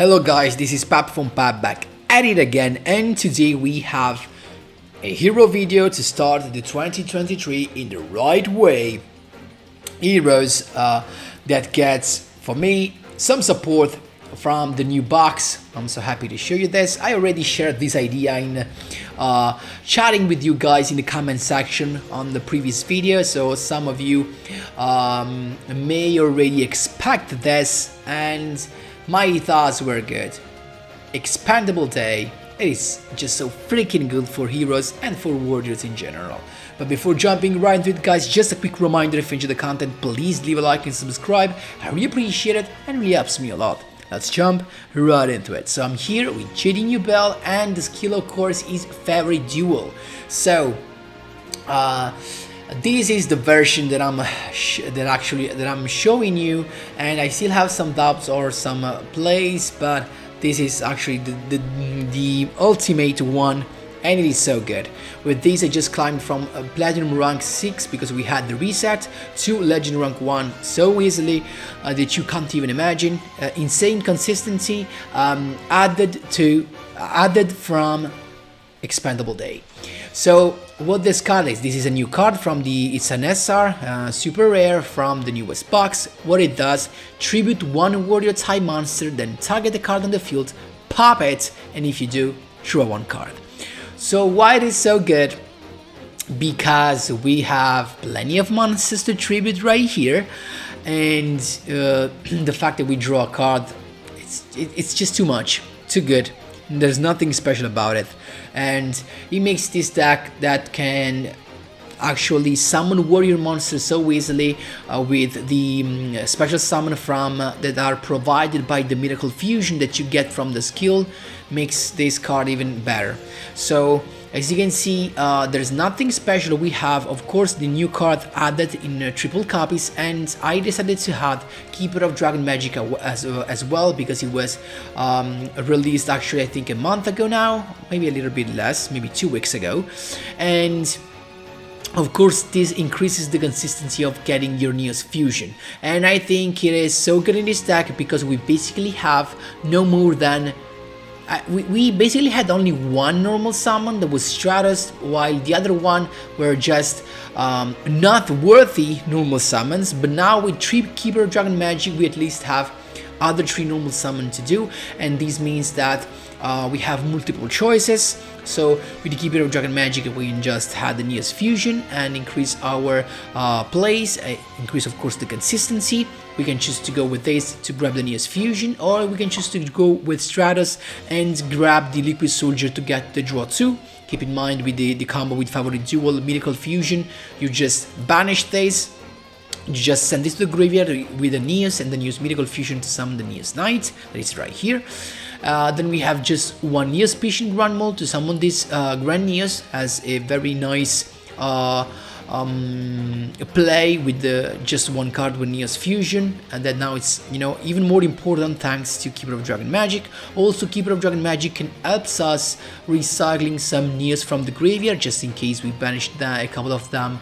Hello guys, this is Pap from Pap back at it again, and today we have a hero video to start the 2023 in the right way. Heroes that gets, for me, some support from the new box. I'm so happy to show you this. I already shared this idea in chatting with you guys in the comment section on the previous video, so some of you may already expect this, and my thoughts were good. Expandable Day, it is just so freaking good for heroes and for warriors in general. But before jumping right into it, guys, just a quick reminder: if you enjoy the content, please leave a like and subscribe. I really appreciate it and really helps me a lot. Let's jump right into it. So I'm here with Duel, and the skill of course is favorite duel. So this is the version that I'm showing you, and I still have some doubts or some plays, but this is actually the ultimate one, and it is so good. With this I just climbed from Platinum rank 6 because we had the reset to Legend rank 1 so easily that you can't even imagine. Insane consistency added from Expandable Day. So what this card is, this is a new card from it's an SR, super rare from the newest box. What it does: tribute one warrior type monster, then target the card on the field, pop it, and if you do, draw one card. So why it is so good? Because we have plenty of monsters to tribute right here, and the fact that we draw a card, it's just too much, too good. There's nothing special about it, and it makes this deck that can actually summon warrior monsters so easily with the special summon from that are provided by the miracle fusion that you get from the skill, makes this card even better. So as you can see, there's nothing special. We have, of course, the new card added in triple copies, and I decided to add Keeper of Dragon Magic as well, because it was released actually I think a month ago now, maybe a little bit less, maybe 2 weeks ago. And of course this increases the consistency of getting your NEOS fusion, and I think it is so good in this deck because we basically have no more than we basically had only one normal summon, that was Stratos, while the other one were just not worthy normal summons. But now with Keeper of Dragon Magic we at least have other 3 normal summons to do, and this means that we have multiple choices. So with the Keeper of Dragon Magic we can just have the NEOS fusion and increase our plays, increase of course the consistency. We can choose to go with this to grab the NEOS fusion, or we can choose to go with Stratos and grab the Liquid Soldier to get the draw 2. Keep in mind with the combo with favorite duel miracle fusion, you just banish this. You just send this to the graveyard with a NEOS, and then use Miracle Fusion to summon the NEOS Knight, that is right here. Then we have just one NEOS Patient Grand Mole to summon this Grand NEOS as a very nice play with just one card with NEOS Fusion, and then now it's, you know, even more important thanks to Keeper of Dragon Magic. Also, Keeper of Dragon Magic can help us recycling some NEOS from the graveyard, just in case we banished a couple of them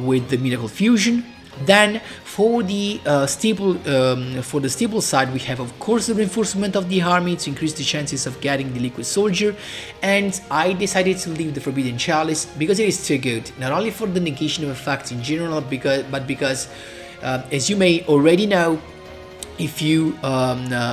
with the Miracle Fusion. Then for the staple side we have of course the reinforcement of the army to increase the chances of getting the Liquid Soldier, and I decided to leave the Forbidden Chalice because it is too good, not only for the negation of effects in general, but because as you may already know, if you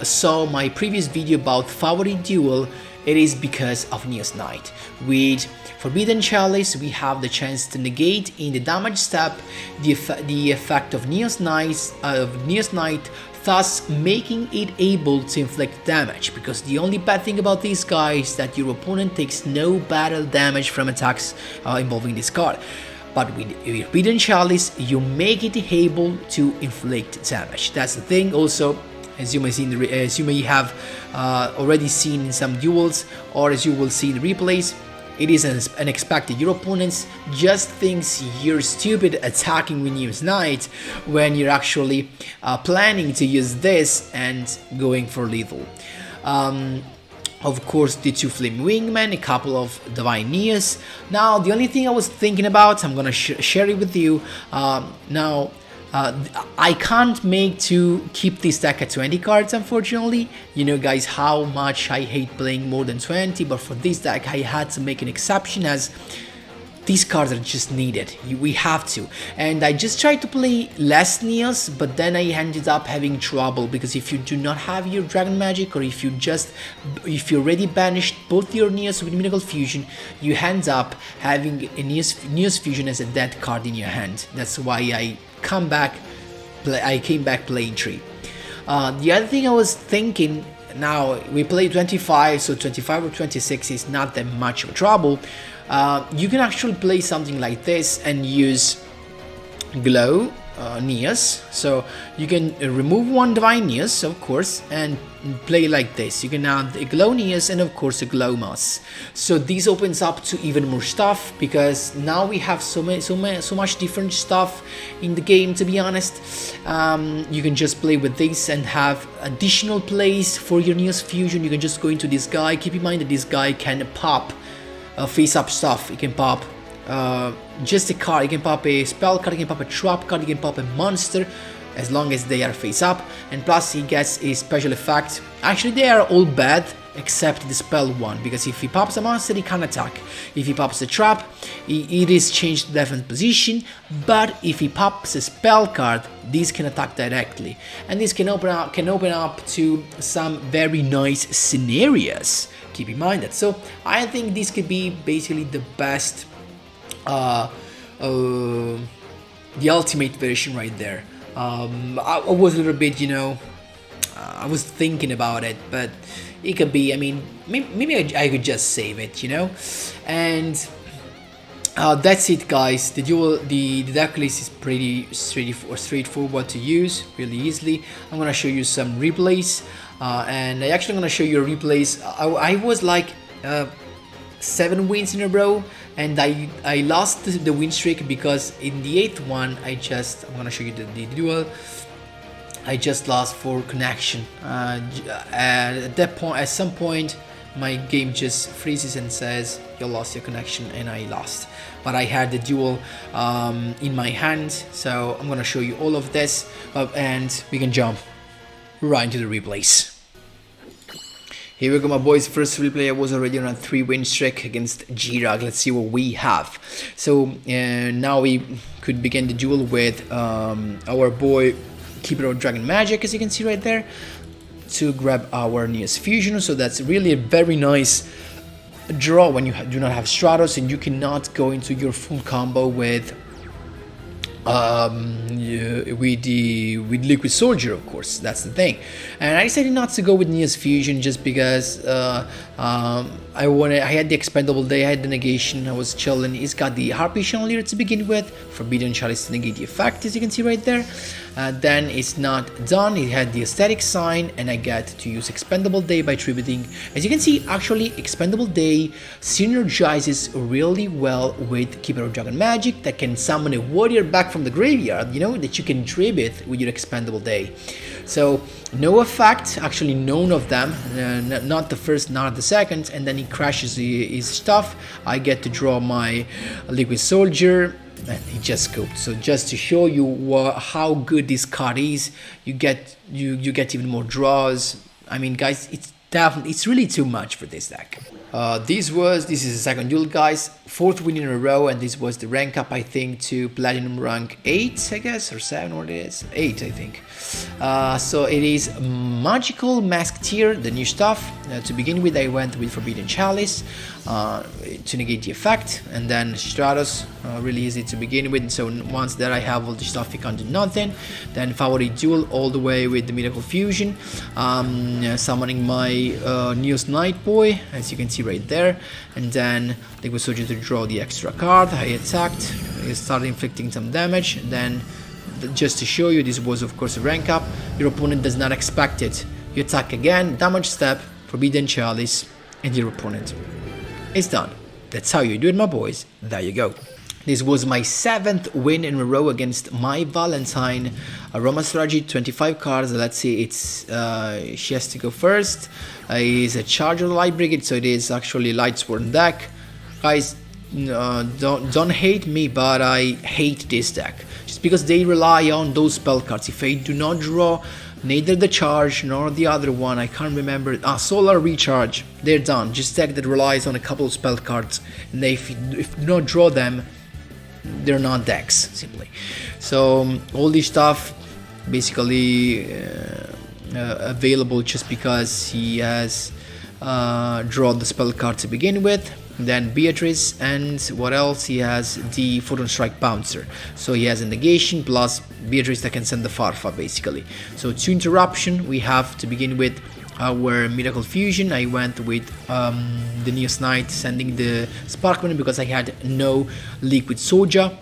saw my previous video about favorite duel, it is because of NEOS Knight. With Forbidden Chalice we have the chance to negate in the damage step the effect of NEOS Knight, thus making it able to inflict damage, because the only bad thing about this guy is that your opponent takes no battle damage from attacks involving this card. But with Forbidden Chalice you make it able to inflict damage. That's the thing. Also, as you may see as you may have already seen in some duels, or as you will see in the replays, it is unexpected. Your opponent just thinks you're stupid attacking with NEOS Knight when you're actually planning to use this and going for lethal. Of course, the 2 Flame Wingmen, a couple of Divine NEOS. Now, the only thing I was thinking about, I'm gonna share it with you. Now, I can't make to keep this deck at 20 cards, unfortunately. You know, guys, how much I hate playing more than 20, but for this deck I had to make an exception, as these cards are just needed. We have to. And I just tried to play less NEOS, but then I ended up having trouble, because if you do not have your Dragon Magic, or if you already banished both your NEOS with Miracle Fusion, you end up having a NEOS Fusion as a dead card in your hand. That's why I came back playing 3. The other thing I was thinking, now we play 25, so 25 or 26 is not that much of trouble. You can actually play something like this and use Glow NEOS. So you can remove one Divine NEOS, of course, and play like this. You can add a Glow NEOS and of course a Glow Moss. So this opens up to even more stuff, because now we have so much different stuff in the game, to be honest. You can just play with this and have additional plays for your NEOS Fusion. You can just go into this guy. Keep in mind that this guy can pop face-up stuff. You can pop just a card, you can pop a spell card, you can pop a trap card, you can pop a monster, as long as they are face-up, and plus he gets a special effect. Actually, they are all bad except the spell one, because if he pops a monster, he can attack. If he pops a trap, it is changed to different position, but if he pops a spell card, this can attack directly, and this can open up to some very nice scenarios. Keep in mind that. So I think this could be basically the best, the ultimate version right there. I was a little bit, you know, I was thinking about it, but it could be, I mean, maybe I could just save it, you know. And that's it, guys. The Decklist is pretty straightforward to use, really easily. I'm gonna show you some replays, and I actually gonna show you replays. I was like 7 wins in a row, and I lost the win streak because in the 8th one I'm gonna show you the duel. I just lost for connection. At that point, at some point, my game just freezes and says you lost your connection, and I lost. But I had the duel in my hand, so I'm gonna show you all of this, and we can jump right into the replays. Here we go, my boys. First replay, I was already on a 3-win streak against Jirag. Let's see what we have. So now we could begin the duel with our boy Keeper of Dragon Magic, as you can see right there, to grab our NEOS Fusion. So that's really a very nice draw when you do not have Stratos and you cannot go into your full combo with Liquid Soldier, of course. That's the thing. And I decided not to go with NEOS Fusion just because I had the Expendable Day, I had the negation, I was chilling. He's got the Harpy Chandelier to begin with, Forbidden Chalice to negate the effect, as you can see right there. Then it's not done, it had the Aesthetic Sign, and I get to use Expendable Day by tributing. As you can see, actually Expendable Day synergizes really well with Keeper of Dragon Magic, that can summon a warrior back from the graveyard, you know, that you can tribute with your Expendable Day. So no effect, actually none of them, not the first, not the second, and then he crashes his stuff. I get to draw my Liquid Soldier, and he just scooped. So just to show you how good this card is, you get even more draws. I mean, guys, it's really too much for this deck. This is the second duel, guys, 4th win in a row, and this was the rank up, I think, to Platinum rank 8, I guess, or 7, what it is, 8, I think. So it is Magical Musketeer, the new stuff. To begin with, I went with Forbidden Chalice to negate the effect, and then Stratos, really easy to begin with. So once that I have all the stuff, you can't do nothing. Then Favorite Duel all the way with the Miracle Fusion, summoning my NEOS Night Boy, as you can see right there, and then Liquid Soldier to draw the extra card. I attacked, I started inflicting some damage, and then just to show you, this was of course a rank up. Your opponent does not expect it. You attack again, damage step, Forbidden Chalice, and your opponent is done. That's how you do it, my boys. There you go. This was my 7th win in a row against my Valentine. Aroma Strategy, 25 cards. Let's see, it's she has to go first. It's a Charger Light Brigade, so it is actually Lightsworn deck. Guys, don't hate me, but I hate this deck just because they rely on those spell cards. If I do not draw neither the charge nor the other one, I can't remember, solar recharge, they're done. Just deck that relies on a couple of spell cards, and if you do not draw them, they're not decks simply. So all this stuff basically available just because he has drawn the spell card to begin with. Then Beatrice, and what else? He has the Photon Strike Bouncer. So he has a negation plus Beatrice that can send the Farfa basically. So 2 interruption we have to begin with. Our Miracle Fusion, I went with the NEOS Knight sending the Sparkman because I had no Liquid Soja.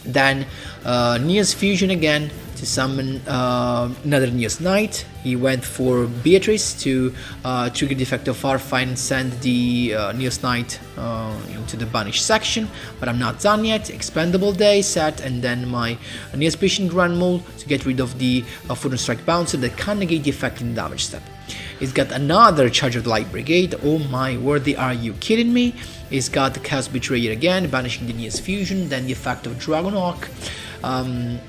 Then NEOS Fusion again to summon another NEOS Knight. He went for Beatrice to trigger the effect of Farfa and send the NEOS Knight into the Banish section, but I'm not done yet. Expendable Day set, and then my NEOS Patient Grand Mole to get rid of the Photon Strike Bouncer that can negate the effect in the damage step. He's got another Charge of the Light Brigade. Oh my word, are you kidding me? He's got the Chaos Betrayer again, banishing the NEOS Fusion, then the effect of Dragon Hawk, and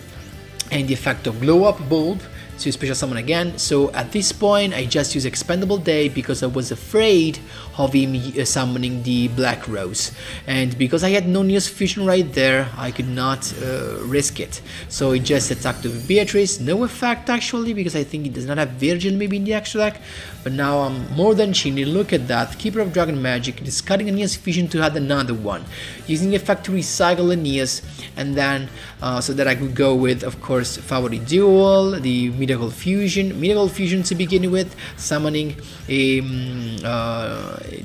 the effect of Glow Up Bulb to special summon again. So at this point I just use Expendable Day because I was afraid of him summoning the Black Rose, and because I had no NEOS Fusion right there I could not risk it. So I just attacked with Beatrice, no effect actually because I think it does not have Virgil maybe in the extra deck, but now I'm more than chilly. Look at that, Keeper of Dragon Magic, discarding a NEOS Fusion to add another one, using the effect to recycle a NEOS, and then so that I could go with, of course, Favorite Duel, the Miracle Fusion to begin with, summoning a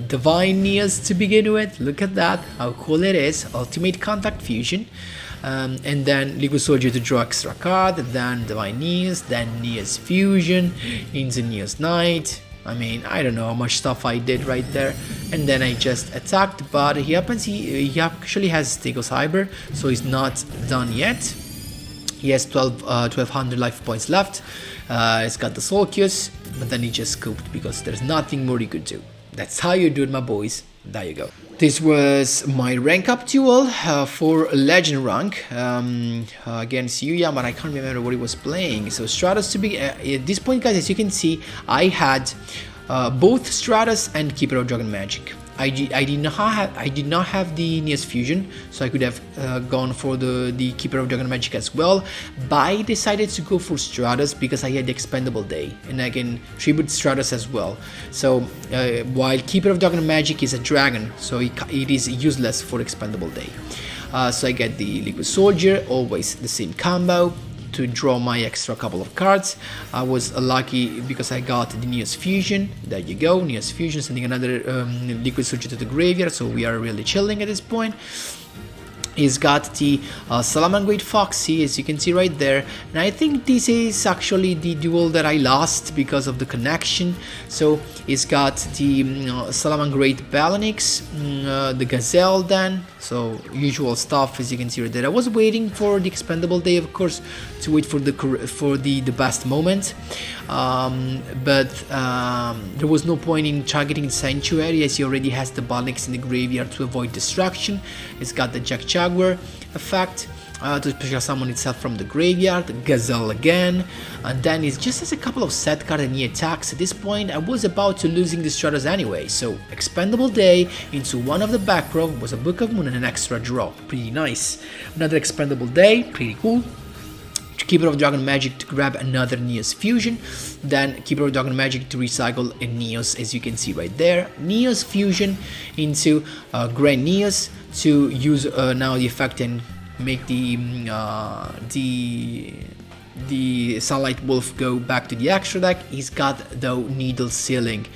Divine NEOS to begin with. Look at that, how cool it is, Ultimate Contact Fusion, and then Liquid Soldier to draw extra card, then Divine NEOS, then NEOS Fusion into NEOS Knight. I mean, I don't know how much stuff I did right there, and then I just attacked, but he actually has Stegos Hyber, so he's not done yet. He has 1200 life points left. He's got the Solkius, but then he just scooped because there's nothing more he could do. That's how you do it, my boys. There you go. This was my rank up duel for Legend rank against yugioh, but I can't remember what he was playing. So Stratos to be at this point, guys, as you can see, I had both Stratos and Keeper of Dragon Magic. I did not have the NEOS Fusion, so I could have gone for the Keeper of Dragon Magic as well, but I decided to go for Stratos because I had the Expendable Day, and I can tribute Stratos as well. So while Keeper of Dragon Magic is a dragon, so it is useless for Expendable Day. So I get the Liquid Soldier, always the same combo, to draw my extra couple of cards. I was lucky because I got the NEOS Fusion. There you go, NEOS Fusion, sending another Liquid Soldier to the graveyard, so we are really chilling at this point. He's got the Salamangreat Foxy, as you can see right there, and I think this is actually the duel that I lost because of the connection. So he's got the Salamangreat Balonix, the Gazelle then, so usual stuff as you can see right there. I was waiting for the Expendable Day, of course, to wait for the best moment, but there was no point in targeting Sanctuary as he already has the Balonix in the graveyard to avoid destruction. It's got the Jack Jaguar effect to special summon itself from the graveyard, Gazelle again, and then it just has a couple of set cards and he attacks. At this point I was about to losing the Stratos anyway, so Expendable Day into one of the back row was a Book of Moon and an extra draw, pretty nice. Another Expendable Day, pretty cool. Keeper of Dragon Magic to grab another NEOS Fusion, then Keeper of Dragon Magic to recycle a NEOS, as you can see right there. NEOS Fusion into Grand NEOS to use now the effect and make the Sunlight Wolf go back to the extra deck. He's got the Needle Sealing.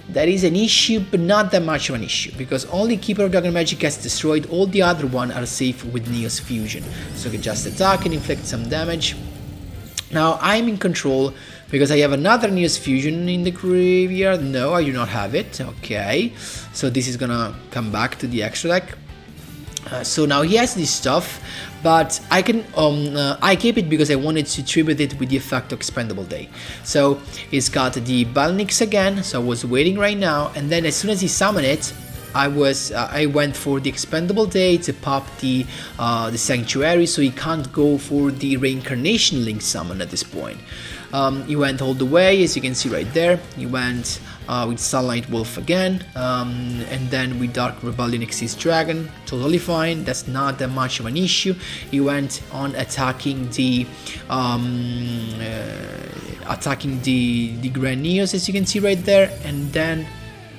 That is an issue, but not that much of an issue, because only Keeper of Dragon Magic gets destroyed, all the other one are safe with NEOS Fusion. So I can just attack and inflict some damage. Now I'm in control, because I have another NEOS Fusion in the graveyard. No, I do not have it. Okay, so this is gonna come back to the extra deck. So now he has this stuff, but I can I keep it because I wanted to tribute it with the effect of Expendable Day. So he's got the Balonix again, so I was waiting right now, and then as soon as he summoned it, I went for the expendable day to pop the sanctuary, so he can't go for the reincarnation link summon at this point. He went all the way, as you can see right there. He went with Sunlight Wolf again, and then with Dark Rebellion Exist Dragon, totally fine, that's not that much of an issue. He went on attacking the Grand Neos, as you can see right there, and then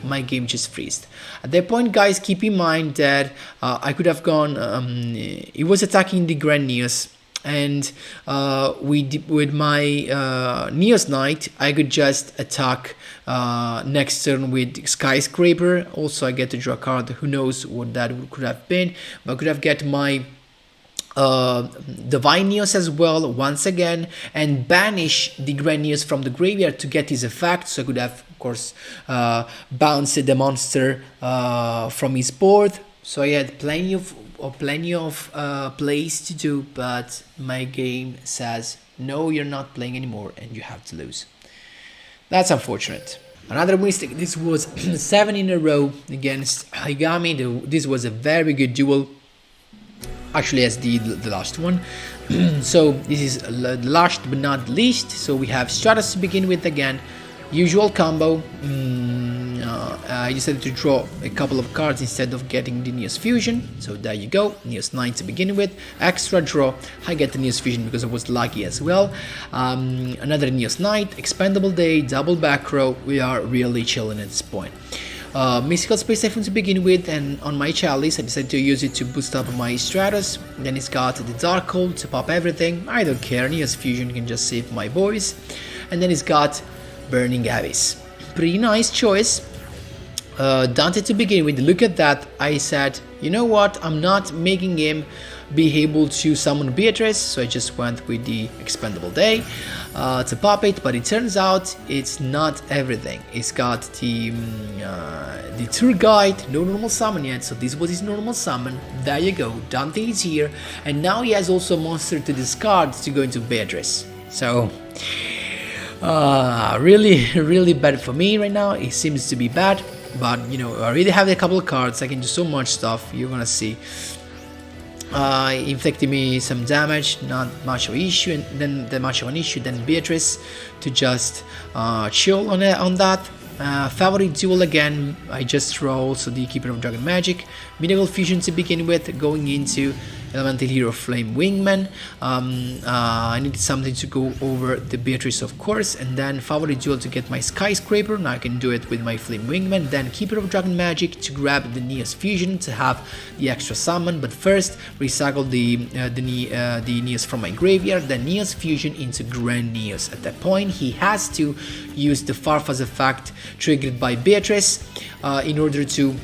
my game just freezed. At that point, guys, keep in mind that I could have gone, he was attacking the Grand Neos, and with my Neos Knight, I could just attack next turn with Skyscraper. Also, I get to draw a card, who knows what that could have been, but I could have get my Divine Neos as well once again, and banish the Grand Neos from the graveyard to get his effect. So I could have, of course, bounced the monster from his board. So I had plenty of plays to do, but my game says no, you're not playing anymore and you have to lose. That's unfortunate. Another mistake, this was 7 in a row against Higami. This was a very good duel, actually, as the last one. So this is the last but not least. So we have Stratus to begin with again. Usual combo. I decided to draw a couple of cards instead of getting the NEOS Fusion. So there you go, NEOS 9 to begin with. Extra draw, I get the NEOS Fusion because I was lucky as well. Another NEOS Knight, Expendable Day, double back row. We are really chilling at this point. Mystical Space Typhoon to begin with, and on my chalice I decided to use it to boost up my Stratus. Then it's got the Dark Hole to pop everything. I don't care, NEOS Fusion can just save my boys. And then it's got Burning Abyss. Pretty nice choice. Dante to begin with, look at that. I said, you know what, I'm not making him be able to summon Beatrice, so I just went with the Expendable Day to pop it, but it turns out it's not everything. It's got the Tour Guide, no normal summon yet, so this was his normal summon. There you go, Dante is here, and now he has also a monster to discard to go into Beatrice. So really bad for me right now. It seems to be bad, but you know, I really have a couple of cards. I can do so much stuff, you're gonna see. Inflicting me some damage, not much of an issue, and then Beatrice to just chill on that. Favorite duel again, I just draw also the Keeper of Dragon Magic. Miracle Fusion to begin with, going into Elemental Hero Flame Wingman. I needed something to go over the Beatrice, of course, and then favorite duel to get my Skyscraper. Now I can do it with my Flame Wingman. Then Keeper of Dragon Magic to grab the NEOS Fusion to have the extra summon, but first recycle the NEOS from my graveyard, then NEOS Fusion into Grand NEOS. At that point he has to use the Farfaz effect triggered by Beatrice in order to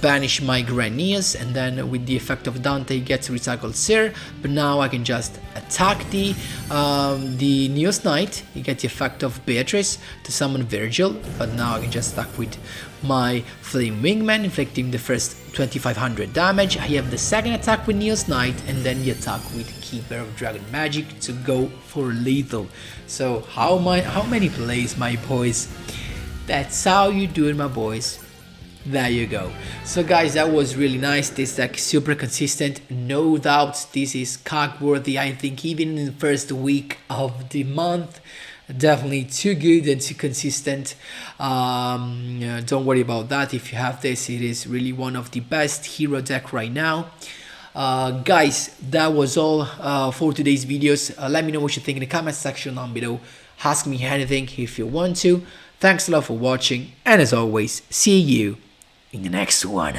banish my Grand NEOS, and then with the effect of Dante gets recycled Seer. But now I can just attack the NEOS Knight. You get the effect of Beatrice to summon Virgil, but now I can just attack with my Flame Wingman, inflicting the first 2500 damage. I have the second attack with NEOS Knight, and then the attack with Keeper of Dragon Magic to go for lethal. So how many plays, my boys? That's how you do it, my boys. There you go. So guys, that was really nice. This deck is super consistent, no doubts. This is cog worthy. I think even in the first week of the month, definitely too good and too consistent. Don't worry about that. If you have this, it is really one of the best hero deck right now. Guys, that was all for today's videos. Let me know what you think in the comment section down below. Ask me anything if you want to. Thanks a lot for watching, and as always, see you in the next one.